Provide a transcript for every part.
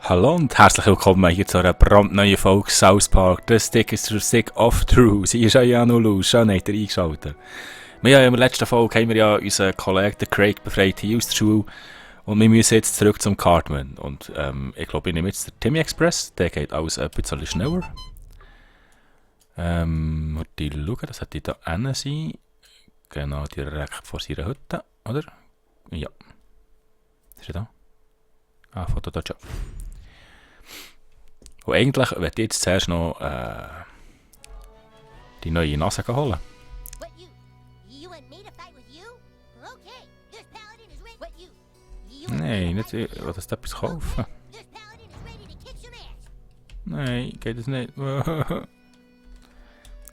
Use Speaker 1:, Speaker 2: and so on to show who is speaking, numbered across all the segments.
Speaker 1: Hallo und herzlich willkommen hier zu einer brandneuen Folge South Park. The Stick is the Stick of Truth. Hier ist ja noch Lou, schön habt ihr eingeschaltet. Wir haben in der letzten Folge haben wir ja unseren Kollegen den Craig befreit hier aus der Schule. Und wir müssen jetzt zurück zum Cartman. Und ich glaube, ich nehme jetzt den Timmy Express. Der geht alles ein bisschen schneller. Die schauen, das sollte da hinten sein. Genau, direkt vor seiner Hütte, oder? Ja. Ist er da? Ah, Foto da schon. Und eigentlich werde ich jetzt zuerst noch die neue Nase holen. Nein, nicht, ich will das etwas kaufen. Nein, geht es nicht.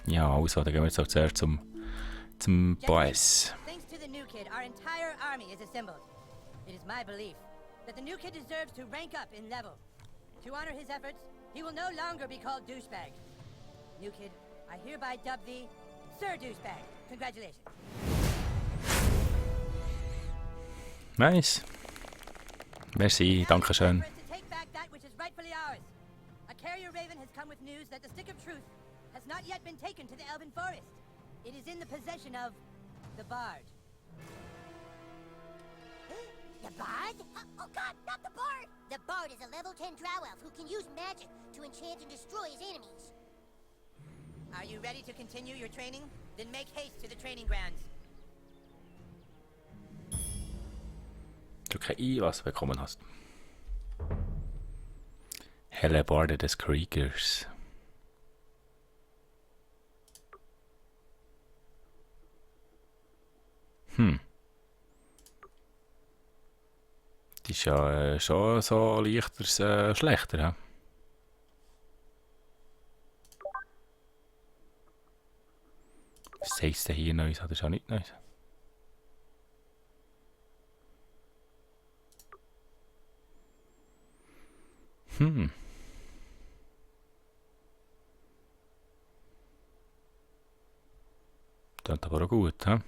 Speaker 1: Ja, also, dann gehen wir jetzt auch zuerst zum Boss.
Speaker 2: Thanks to the new kid, our entire army is assembled. It is my belief that the new kid deserves to rank up in level. To honor his efforts, he will no longer be called Douchebag. New kid, I hereby dub thee Sir Douchebag. Congratulations.
Speaker 1: Nice. Merci, danke schön.
Speaker 2: To take back that which is rightfully ours. A carrier raven has come with news that the Stick of Truth has not yet been taken to the Elven Forest. It is in the possession of the Bard.
Speaker 3: The Bard? Oh god, not the Bard! The Bard is a level 10 drow elf who can use magic to enchant and destroy his enemies.
Speaker 2: Are you ready to continue your training? Then make haste to the training grounds.
Speaker 1: Drücke I, was du bekommen hast. Helle Barde des Kriegers. Die ist ja schon so leichter schlechter. Ja? Was heisst denn hier Neues? Hat er schon nicht Neues? Das aber auch gut, hä?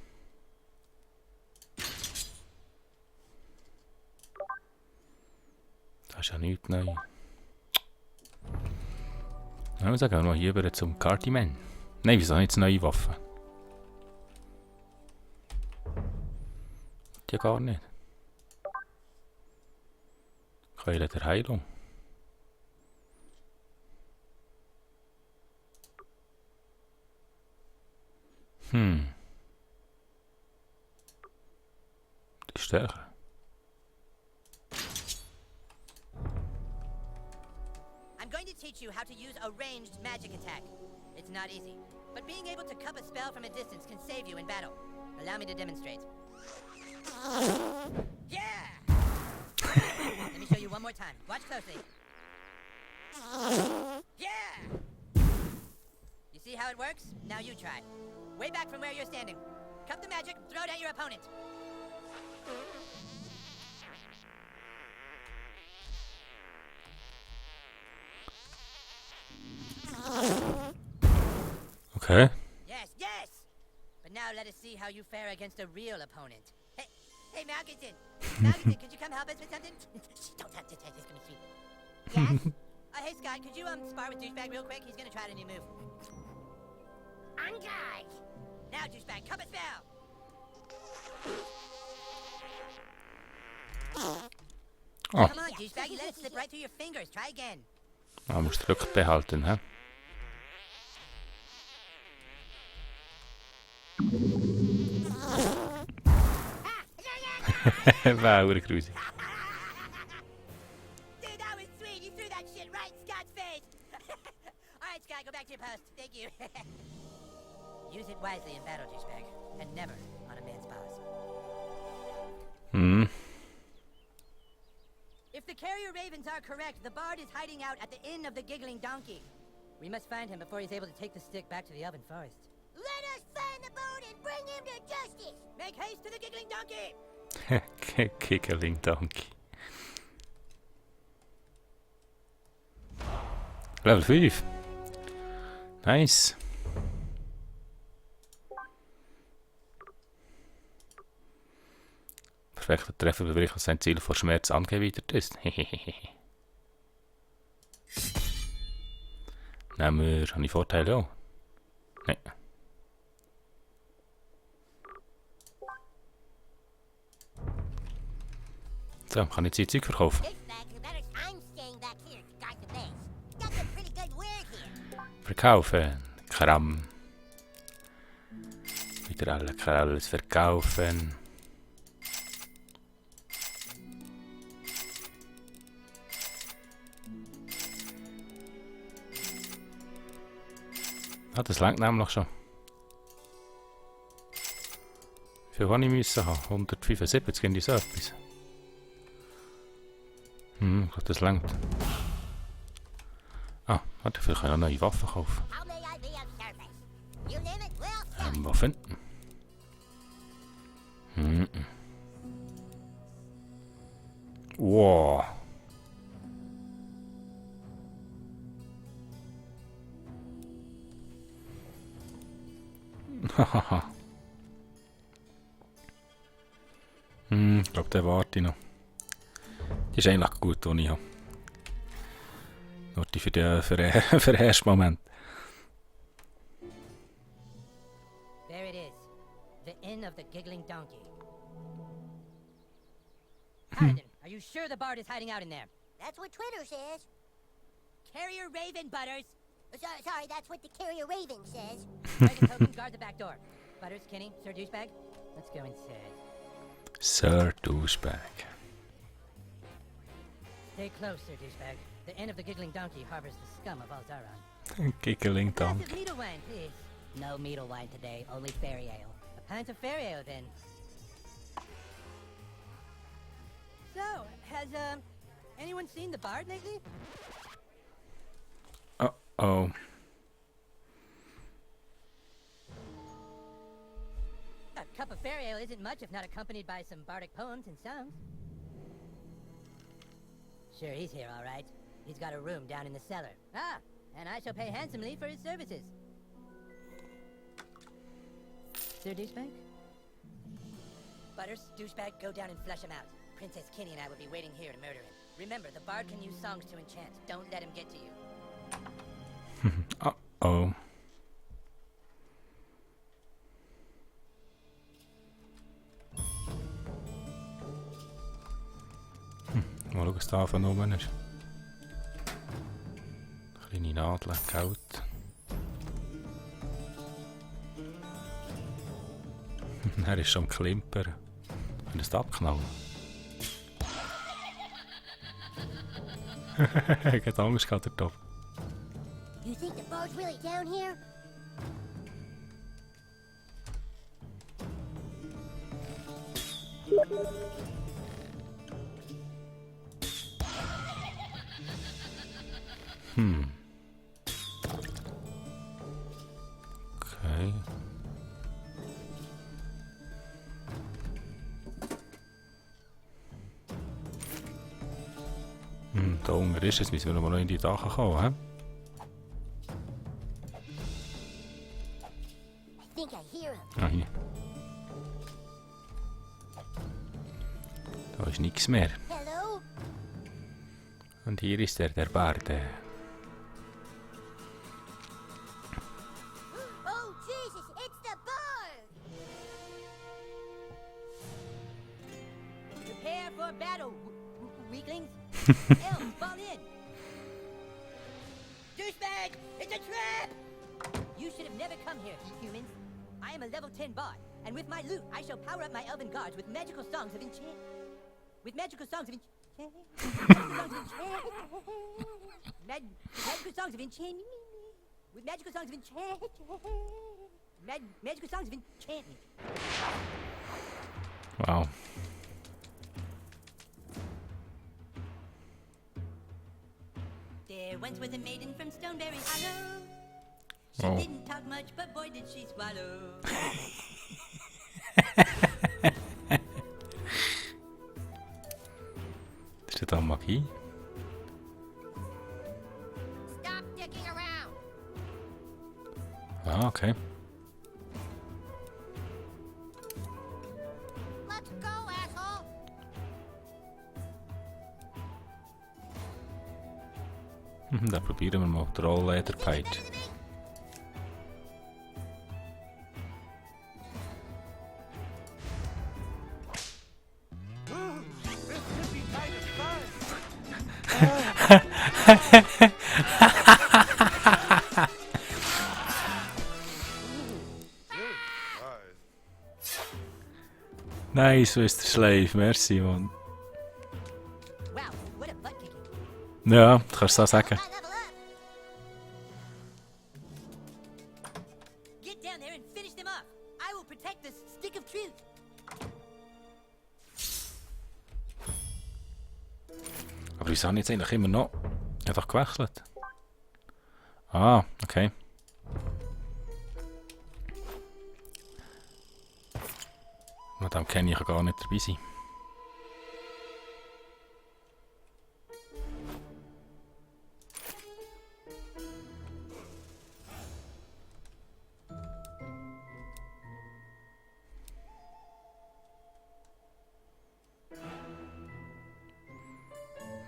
Speaker 1: Das ist ja nichts neu. Ich muss sagen, noch hier über zum Cartman. Nein, wieso nicht neue Waffen? Die gar nicht. Keule der Heilung. Die ist stärker.
Speaker 2: I'm going to teach you how to use a ranged magic attack. It's not easy, but being able to cup a spell from a distance can save you in battle. Allow me to demonstrate. Yeah! Let me show you one more time. Watch closely. Yeah! You see how it works? Now you try. Way back from where you're standing. Cup the magic, throw it at your opponent.
Speaker 1: Okay.
Speaker 2: Yes, yes! But now let us see how you fare against a real opponent. Hey, Malkinson! Malkinson, could you come help us with something? Don't touch this, it's gonna be sweet. Yes? Hey, Scott, could you spar with Douchebag real quick? He's gonna try a new move.
Speaker 3: On guard!
Speaker 2: Now, Douchebag, cup a spell!
Speaker 1: Oh,
Speaker 2: Come on, Douchebag, you let it slip right through your fingers. Try again.
Speaker 1: man muss Druck behalten, hä? Wow, grusig.
Speaker 2: Dude, that was sweet. You threw that shit right in Scott's face. All right, Scott, go back to your post. Thank you. Use it wisely in battle, Douchebag, and never on a man's paws. If the carrier ravens are correct, the Bard is hiding out at the Inn of the Giggling Donkey. We must find him before he's able to take the stick back to the Elven Forest.
Speaker 3: Let us find the Bard and bring him to justice!
Speaker 2: Make haste to the Giggling Donkey!
Speaker 1: Giggling Donkey. Level 5. Nice. Perfekter Treffer, weil wirklich sein Ziel vor Schmerz angewidert ist. Nehmen wir... Habe ich Vorteile auch? Nein. So, kann ich jetzt Zeug verkaufen?
Speaker 3: Douchebag, you better. I'm staying back here to guard the base. Got some pretty good word here.
Speaker 1: Verkaufen. Kram. Wieder alles verkaufen. Ah, das langt nämlich schon. Wie viel habe ich müssen haben? 175 in so etwas. Ich glaube, das langt. Ah, warte, vielleicht kann ich noch neue Waffen kaufen.
Speaker 3: How may I be of service? You name it, we'll sell.
Speaker 1: Waffen. Wow. Hahaha. Ich glaube, der warte ich noch. Die ist eigentlich gut, die ich habe. Nur die für den ersten Moment.
Speaker 2: There it is. The Inn of the Giggling Donkey. Paladin, are you sure the bard is hiding out in there?
Speaker 3: That's what Twitter says.
Speaker 2: Carrier Raven, Butters!
Speaker 3: Sorry, that's what the carrier Raven says.
Speaker 2: Sergeant Hogan, guard the back door. Butters, Kenny, Sir Douchebag, let's go inside.
Speaker 1: Sir Douchebag.
Speaker 2: Stay close, Sir Douchebag. The Inn of the Giggling Donkey harbors the scum of Alzaron.
Speaker 1: Giggling
Speaker 2: Glass of
Speaker 1: donkey.
Speaker 2: needle wine, please. No needle wine today, only fairy ale. A pint of fairy ale, then. So, has, anyone seen the bard lately?
Speaker 1: Oh.
Speaker 2: A cup of fairy ale isn't much if not accompanied by some bardic poems and songs. Sure, he's here, all right. He's got a room down in the cellar. Ah, and I shall pay handsomely for his services. Sir Douchebag? Butters, Douchebag, go down and flush him out. Princess Kenny and I will be waiting here to murder him. Remember, the bard can use songs to enchant. Don't let him get to you.
Speaker 1: Oh. Mal schauen, was da von oben ist. Kleine Nadel, kalt. Er ist schon am Klimpern. Wenn es abknallen. Er hat Angst gehabt, der Top.
Speaker 3: You think the bard's really down here?
Speaker 1: Okay. Da unten ist es, müssen wir noch in die Dachen kommen, hä?
Speaker 3: I think I hear him.
Speaker 1: Ah, hier. Da ist nichts mehr.
Speaker 3: Hello?
Speaker 1: Und hier ist der Barde.
Speaker 3: Oh, Jesus, it's the bard!
Speaker 2: Prepare for battle, weaklings. Elves, fall in. Douchebag, it's a trap! You should have never come here, humans. I am a level 10 bard, and with my loot, I shall power up my elven guards with magical songs of enchant. With magical songs of enchant. Magical songs of enchant. With magical songs of enchant. Magical songs of enchantment.
Speaker 1: Wow.
Speaker 2: There once was a maiden from Stoneberry Hollow. She
Speaker 1: Oh.
Speaker 2: didn't talk much, but boy did she swallow.
Speaker 1: Ist das da Magie?
Speaker 3: Stop dicking around!
Speaker 1: Ah, okay.
Speaker 3: Let's go, asshole!
Speaker 1: Dann probieren wir mal die Rolllederpeitsche. Nice, Mr. Slave, merci, Mann.
Speaker 2: Wow, what a butt kicking.
Speaker 1: Ja, du kannst so sagen.
Speaker 3: I level up.
Speaker 2: Get down there and finish them off. I will protect the stick of truth.
Speaker 1: Aber wieso habe ich jetzt eigentlich immer noch einfach gewechselt? Ah, okay. Madame Kenny kann gar nicht dabei sein.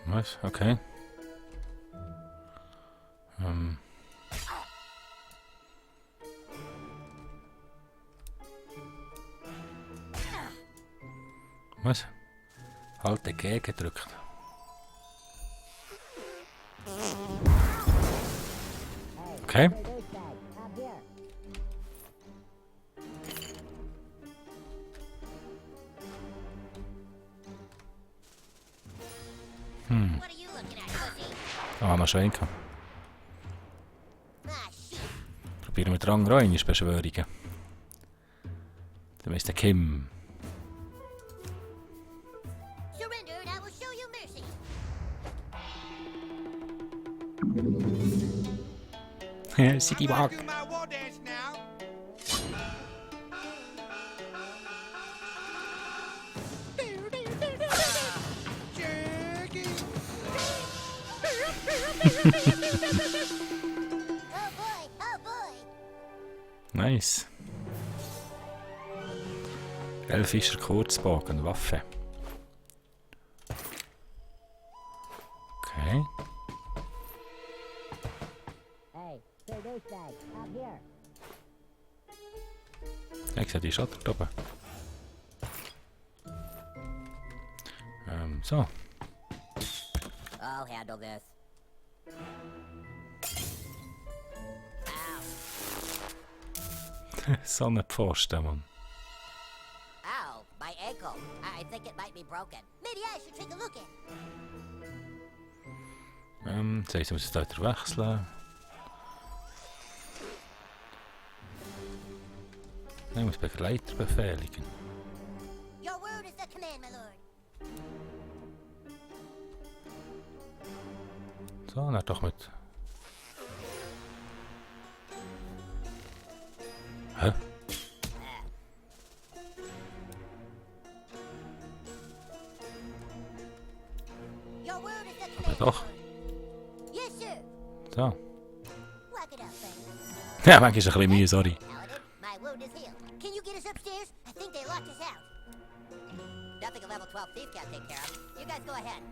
Speaker 1: Was? Okay. Was? Halt dagegen gedrückt. Okay.
Speaker 3: What are you looking at, pussy?
Speaker 1: Ah, noch Schwenken.
Speaker 3: Ah, shit.
Speaker 1: Probieren wir den Rang rein, ist Beschwörungen. Der Mr. Kim.
Speaker 3: Surrender and I will show you mercy.
Speaker 1: City Walk.
Speaker 4: Do my war dance now. Jackie.
Speaker 3: Oh boy.
Speaker 1: Nice. Elfischer Kurzbogen, Waffe. Okay.
Speaker 2: Hey, say douchebag, out here.
Speaker 1: Ich sehe die Schotter da oben. So.
Speaker 2: I'll handle this. Ow.
Speaker 1: So eine Pfosten, Mann.
Speaker 3: Ow, my ankle. I think it might be broken. Maybe I should take a look at it.
Speaker 1: Jetzt heißt, wir müssen es wieder wechseln. Ich muss Begleiter befehligen.
Speaker 3: Your word is the command, my lord.
Speaker 1: So, dann doch mit. Hä?
Speaker 3: Your word is the command,
Speaker 1: Doch.
Speaker 3: my lord. Yes, sir.
Speaker 1: So.
Speaker 3: Walk it out, friend.
Speaker 1: Ja, manchmal ist ein bisschen Mühe, sorry.
Speaker 3: Paladin, my wound is healed. Can you get us upstairs? I think they locked us out. Nothing a level 12 thief can't take care of. You guys go ahead.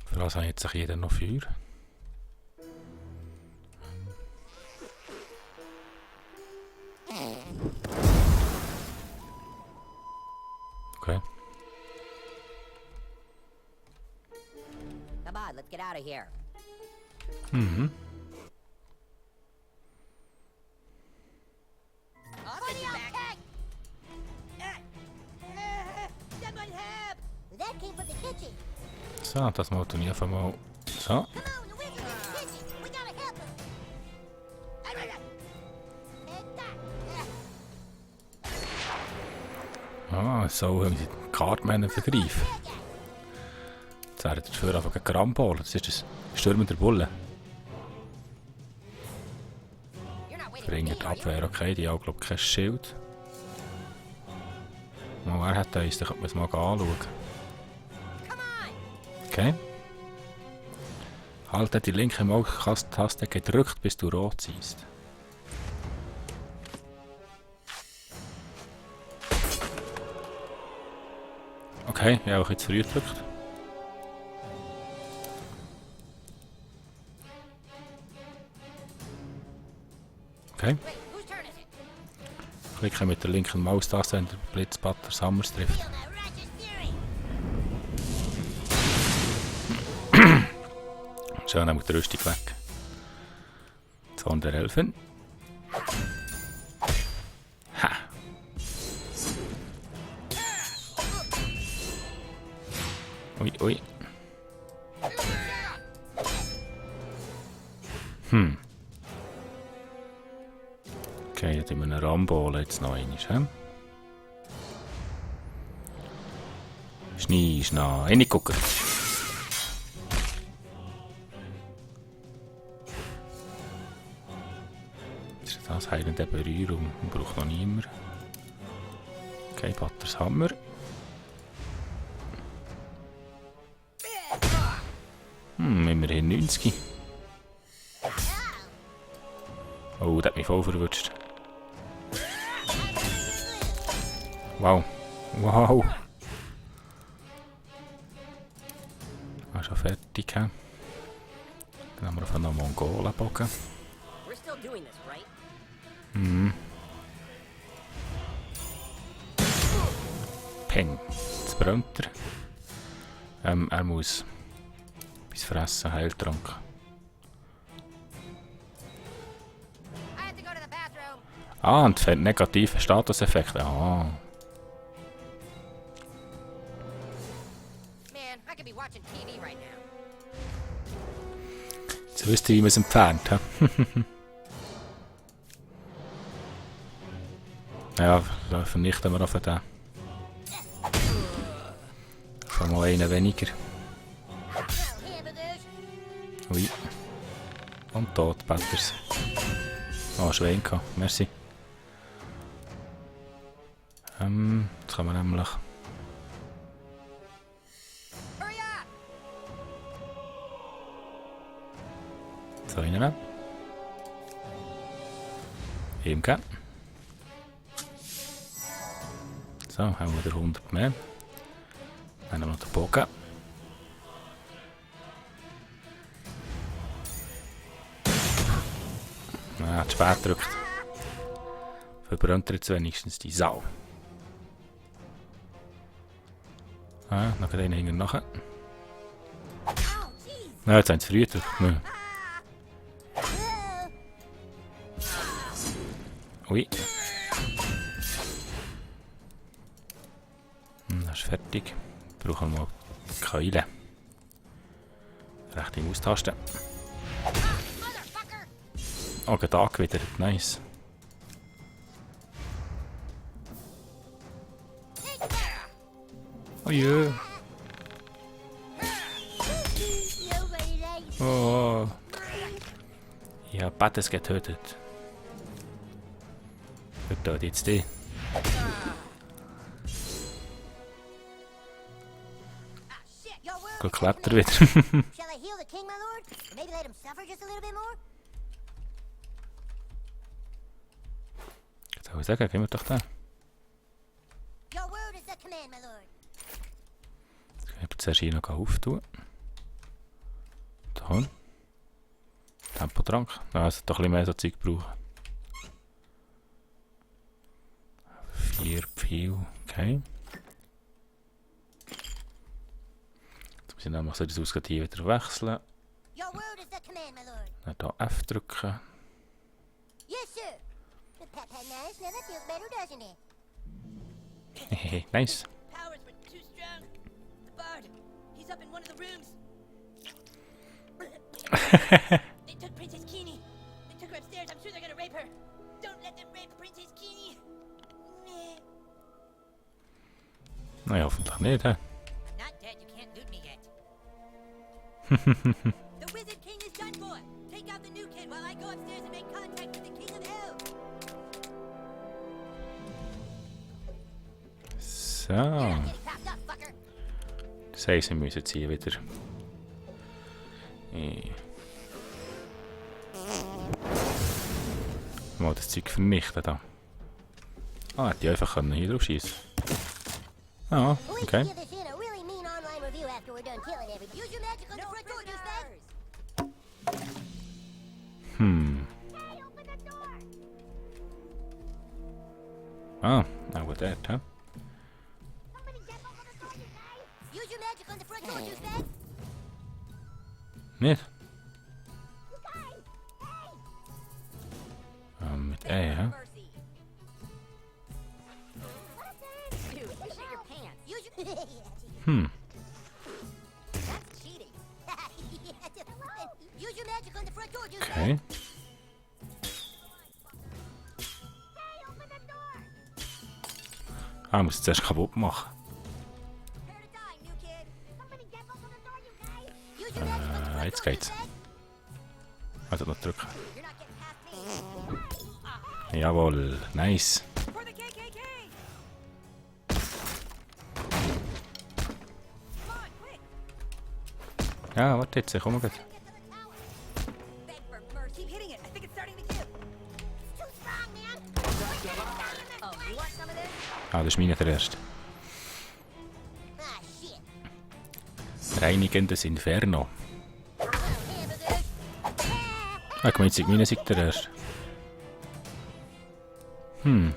Speaker 1: Für was hat jetzt jeder noch Feuer? Okay.
Speaker 2: Come on, let's get out of here.
Speaker 1: Mhm.
Speaker 3: For the outback!
Speaker 2: Someone help!
Speaker 3: That came from the kitchen.
Speaker 1: So, das mal tun ich einfach mal. So.
Speaker 3: Come on, the wizard's in the kitchen. We gotta help him.
Speaker 1: Ah, so haben sie die Cartmänner vergreifen. Jetzt werden dafür einfach ein Krambol. Das ist das stürmender Bulle.
Speaker 3: You're not waiting for
Speaker 1: Bringen
Speaker 3: me,
Speaker 1: die
Speaker 3: are you?
Speaker 1: Abwehr, okay, die haben glaube ich kein Schild. Mal, wer hat eins, dann könnte man es mal anschauen.
Speaker 3: Come on!
Speaker 1: Okay. Halte die linke Maustaste gedrückt, bis du rot siehst. Okay, ich habe auch jetzt früh gedrückt. Okay.
Speaker 3: Wait, whose turn is it?
Speaker 1: Klicke mit der linken Maustaste, wenn der Blitzbatter Summers trifft.
Speaker 3: Feel my righteous fury.
Speaker 1: Schön, nehmt die Rüstung weg. Zorn der Elfen. Ha! Ui, ui. Okay, jetzt haben wir einen Rambo jetzt noch einmal. Schnee, Schnee, hingucken. Das ist das heilende Berührung, braucht noch niemand. Okay, Batters Hammer. Immerhin 90. Oh, das hat mich voll verwutscht. Wow. Wow. Ah, schon fertig. Dann haben wir auf einen Mongolenbogen.
Speaker 4: We're still doing this, right?
Speaker 1: Peng. Jetzt brennt er. Er muss etwas fressen, Heiltrank.
Speaker 3: I have to go to the bathroom.
Speaker 1: Ah, und negative Statuseffekte. Ah.
Speaker 3: Man, I could be watching TV right now.
Speaker 1: Jetzt wisst ihr, wie man es entfernt. He? Ja, vernichten wir auf den. Schon mal einen weniger.
Speaker 3: Hamburgers.
Speaker 1: Ui. Und tot, Batters. Ah, Schwein gehabt. Merci. Jetzt kann man nämlich...
Speaker 3: Hurry up!
Speaker 1: So rein. Ihm geben. So, haben wir wieder 100 mehr. Dann haben wir noch den Bogen. Ah, hat spät gedrückt. Verbrennt er jetzt wenigstens die Sau. Ah, noch einen hinten nachher.
Speaker 3: Oh, jeez.
Speaker 1: Ja, jetzt haben sie früh gedrückt. Ja. Ui. Das ist fertig. Brauchen wir mal die Keule. Recht austasten.
Speaker 3: Motherfucker!
Speaker 1: Oh, geht angewidert. Nice. Oh je.
Speaker 3: Nobody likes
Speaker 1: Oh. Ja, Battes getötet. Wer tut jetzt die?
Speaker 3: shit. Your wound.
Speaker 1: Gut, klebt er wieder.
Speaker 3: Shall I heal the king, my lord? Or maybe let him suffer just a little bit more?
Speaker 1: Jetzt soll ich sagen, gehen wir doch da.
Speaker 3: Your word is the command, my lord.
Speaker 1: Jetzt können wir zuerst hier noch auftun. Da. Tempotrank. Ah, es hat doch ein bisschen mehr so Zeug brauchen. 4 Pfeil. Okay. Jetzt muss ich nämlich so das Ausgabe hier wieder wechseln.
Speaker 3: Your word is the command, my lord.
Speaker 1: Dann hier F drücken.
Speaker 3: Yes, sir. The pep had nice. Now that feels better, doesn't it?
Speaker 1: Hehehe, nice.
Speaker 2: Powers were too strong. The bard, he's up in one of the rooms. They took Princess Keene. They took her upstairs. I'm sure they're gonna rape her. Don't let them rape Princess Keene. Meh.
Speaker 1: Naja, hoffentlich nicht, hä?
Speaker 2: I'm not dead. You can't loot me yet. The Wizard King is done for. Take out the new kid while I go upstairs and make contact with the King of Hell.
Speaker 1: So.
Speaker 3: Get packed up, fucker.
Speaker 1: Das heisst, wir müssen jetzt hier wieder... Mal das Zeug vernichten da. Ah, hätte ich einfach hier drauf schießen. Ah,
Speaker 3: We
Speaker 1: okay.
Speaker 3: can give this in a really mean online review after we're done killing everybody. Use your magic on the front door, douchebag.
Speaker 1: Hm.
Speaker 3: Hey, open the door.
Speaker 1: Ah, auch dort, hä?
Speaker 3: Use your magic on the front door, douchebag.
Speaker 1: Nicht? Mit E, hä?
Speaker 4: Mercy. Dude, you shit your pants.
Speaker 3: Use your...
Speaker 1: Hm.
Speaker 4: That's cheating.
Speaker 3: Use your magic on the front door, douchebag.
Speaker 1: Okay.
Speaker 3: Hey, open the door.
Speaker 1: Ah, ich muss es zuerst kaputt machen.
Speaker 3: Prepare to die, new kid. Somebody get open the door, you guys. Use your magic on the front
Speaker 1: Jetzt
Speaker 3: door,
Speaker 1: geht's.
Speaker 3: douchebag.
Speaker 1: Also noch drücken.
Speaker 3: You're not getting past me.
Speaker 1: Jawohl, nice.
Speaker 2: For the KKK! Come on, quick!
Speaker 1: Ja, warte jetzt, ich komme gleich.
Speaker 3: Get to the tower.
Speaker 2: Beg for mercy. Keep hitting it. I think it's starting to give.
Speaker 3: It's too strong, man.
Speaker 4: Oh, you want some of this?
Speaker 1: Ah, das ist meine der erste.
Speaker 3: Ah, shit.
Speaker 1: Reinigendes Inferno.
Speaker 3: Hamburgers.
Speaker 1: Ah, ich meine, jetzt meine Seite der erste. Hm.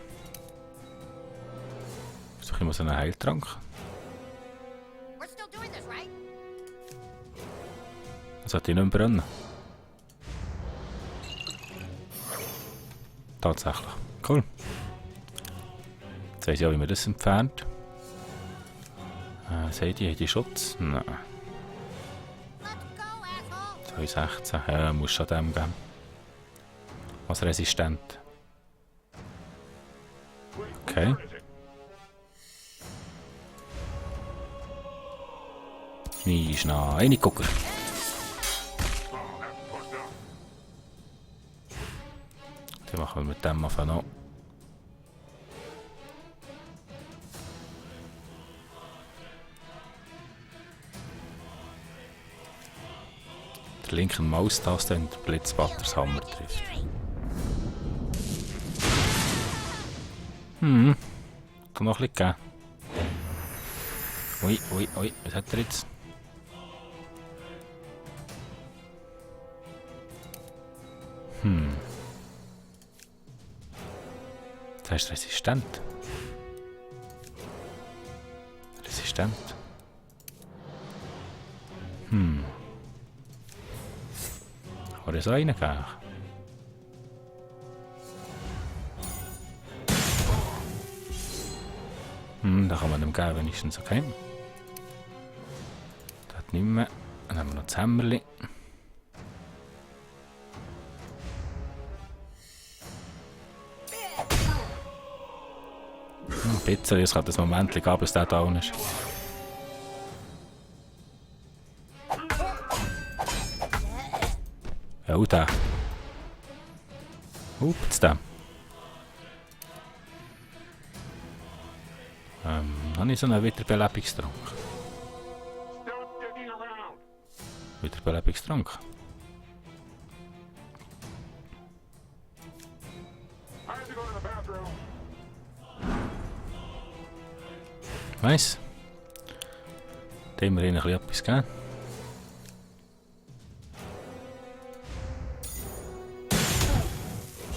Speaker 1: Versuche ich mal so einen Heiltrank.
Speaker 3: We're still doing this, right?
Speaker 1: Das sollte ich nicht mehr brennen. Tatsächlich. Cool. Jetzt weiss ich auch, wie man das entfernt. Seht ihr, die Schutz? Nein.
Speaker 3: Let's go, asshole.
Speaker 1: 216. Ja, muss schon dem geben. Was resistent. Okay. Schneid, reingucker. Dann machen wir mit dem einfach noch. Der linken Maustaste, wenn der Blitzbatters Hammer trifft. Kann noch ein bisschen geben. Ui, ui, ui, was hat er jetzt? Das ist resistent. Resistent. Kann er so reingehen? Da kann man dem geben, wenigstens, okay. Das nicht mehr. Dann haben wir noch das Hämmerli. Ein bisschen, es kann das Moment gehen, bis der down ist. Ja, und der. Jetzt der. Habe ich so einen Wiederbelebungstrank? Wiederbelebungstrank? Nice. Da haben wir ihnen ein bisschen etwas gegeben.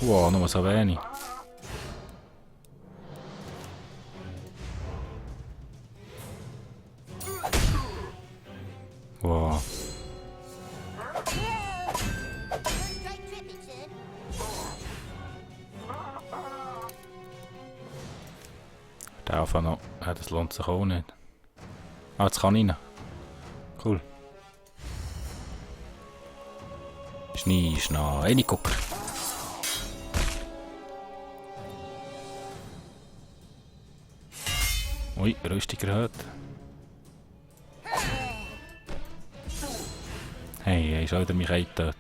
Speaker 1: Wow, nur so wenig. Wow.
Speaker 3: Straight tripping, son.
Speaker 1: Der einfach noch. Ja, das lohnt sich auch nicht. Ah, jetzt kann ich rein. Cool. Schneid, reingucker. Ui, Rüstung erhöht. Hey, er ist auch wieder mich eingetötet.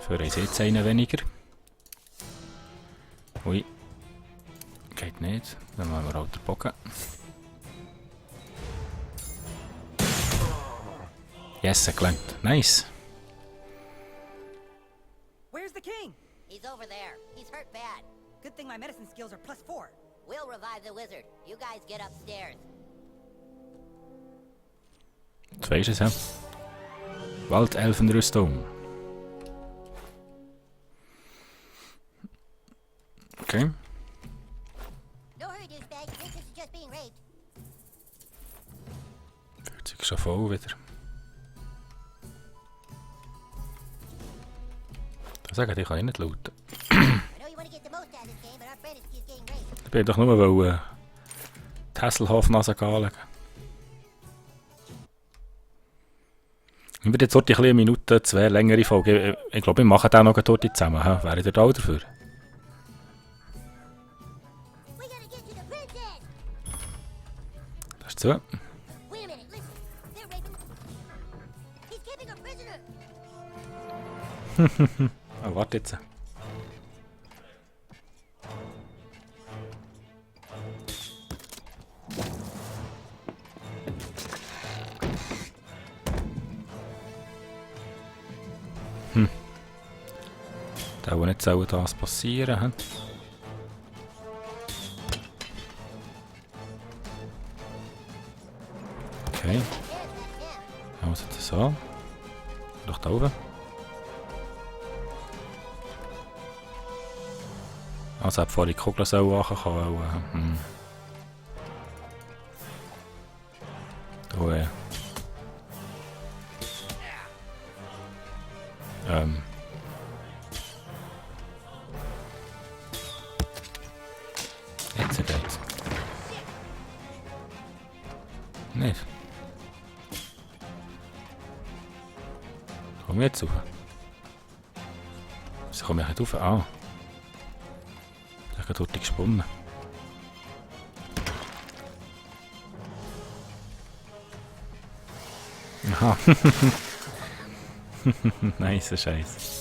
Speaker 1: Für uns jetzt einen weniger. Ui. Geht nicht. Dann machen wir auch den Bogen. Yes, er gelangt. Nice.
Speaker 2: Where's the king?
Speaker 3: He's over there. He's hurt bad.
Speaker 2: Good thing my medicine skills are +4.
Speaker 3: We'll revive the wizard. You guys get upstairs.
Speaker 1: Das weisst du es, ja? Waldelfenrüstung. Okay.
Speaker 3: No hurry, douchebag. Princess is just being raped.
Speaker 1: Fühlt sich schon voll wieder. Da sagen die, kann ich nicht lauten.
Speaker 3: I know you want to get the most out of this game, but our friend is just getting raped.
Speaker 1: Ich bin doch nur die Hasselhoff-Nase anschauen. Ich würde jetzt heute eine Minute, 2 längere Folge. Ich glaube, wir machen den noch dort zusammen. Wäre ihr da auch dafür?
Speaker 3: We gotta get to the princess!
Speaker 1: Das ist zu.
Speaker 3: Wait a minute, listen. They're raping... He's keeping a prisoner!
Speaker 1: Oh, warte jetzt. Da wo nicht soll das passieren. He? Okay.
Speaker 3: Yes, that's him.
Speaker 1: Also das so. Doch da oben. Also bevor die Kugel so ankommen kann. Da Jetzt geht's. Nicht. Komm jetzt rauf. Wieso komme ich nicht rauf? Ah. Ich habe dort gesponnen. Aha. Nice Scheiß.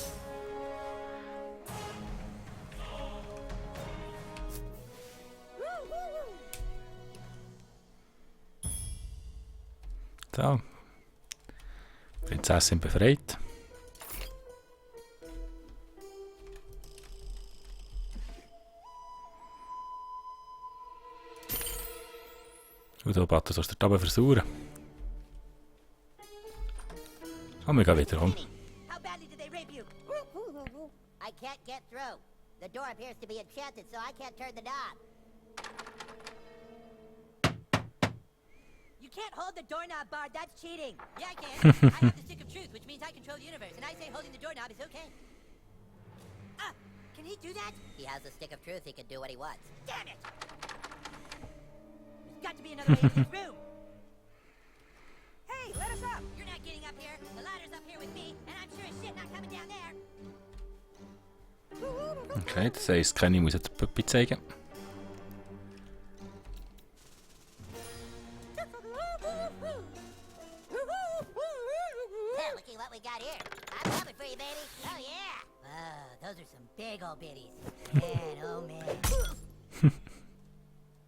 Speaker 1: So. Prinzessin befreit. Und da Batter sollst du den Tabak versuchen. Oh, wir gehen wieder um.
Speaker 2: How badly did they rape you?
Speaker 3: I can't get through. The door appears to be enchanted, so I can't turn the knob.
Speaker 2: You can't hold the doorknob, Bard. That's cheating. Yeah, I can. I have the stick of truth, which means I control the universe, and I say holding the doorknob is okay. Ah, can he do that?
Speaker 3: He has the stick of truth, he can do what he wants.
Speaker 2: Damn it! There's got to be another way into this room. Hey, let us up! You're not getting up here. The ladder's up here with me, and I'm sure as shit not coming down there.
Speaker 1: Okay, das heisst, Kenny muss jetzt die Puppe zeigen.
Speaker 3: Well, looky what we got here. I'm coming for you, baby. Oh, yeah.
Speaker 2: Oh, those are some big old bitties. Man, oh man.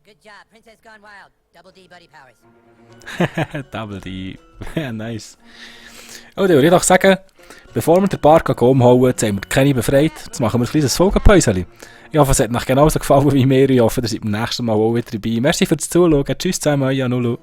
Speaker 2: Good job, Princess Gone Wild. Double D Buddy Powers.
Speaker 1: Double D. Nice. Oh, dann würde ich doch sagen, bevor wir den Park umhauen, jetzt haben wir Kenny befreit. Jetzt machen wir ein kleines Folgenpäuschen. Ich hoffe, es hat euch genauso gefallen wie mir. Ich hoffe, ihr seid beim nächsten Mal auch wieder dabei. Merci fürs Zuschauen. Tschüss zusammen, euer Nulu.